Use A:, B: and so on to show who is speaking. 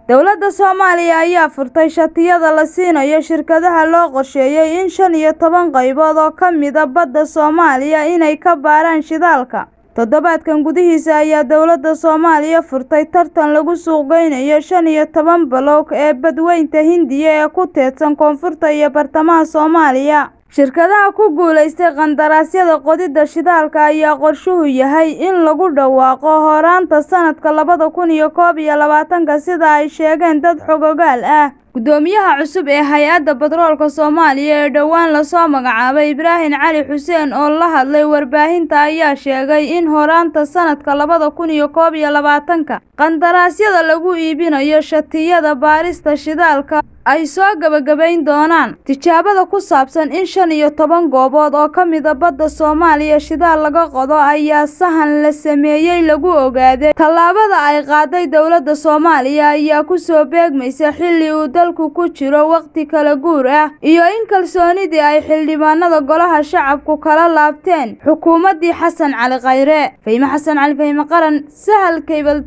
A: dowladda Soomaaliya ayaa furtay shatiyada la siinayo shirkadaha loo qorsheeyay in 15 qaybood oo ka mid ah badda Soomaaliya inay ka baaraan shidaalka. Toddobaadkan gudihiisa ayaa dowladda Soomaaliya furtay tartan lagu suuq geynayo 15 baloog ee badweynta Hindiya ee ku teedsan koonfurta iyo bartamaha Soomaaliya. Shirkadaha ku guuleystay qandaraasyada qodida shidaalka ayaa qorshuhu yahay in lagu dhawaaqo horaanta sanadka 2021 sida ay sheegeen dad xogogaal ah. Gudoomiyaha cusub ee Hay'adda Batroolka Soomaaliya ee dhawaan la soo magacaabay Ibrahim Cali Xuseen oo la hadlay warbaahinta ayaa sheegay in horaanta sanadka 2021 qandaraasyada lagu iibinayo shatiyada baarista shidaalka ay soo gabagabayn doonaan. Tijaabada ku saabsan in 15 goobood oo ka mid ah badda Soomaaliya shidaal laga qodo ayaa sahan la sameeyay lagu ogaaday. Tallaabada ay qaaday dowladda Soomaaliya ayaa ku soo beegmaysa xilli uu dalku ku jiro waqti kala guur ah iyo in kalsoonidii ay xildhibaanada golaha shacabku kala laabteen xukuumaddii Xasan Cali Khayre. Fahime Xasan Cali, Fahime Qaran, Sahal Cable.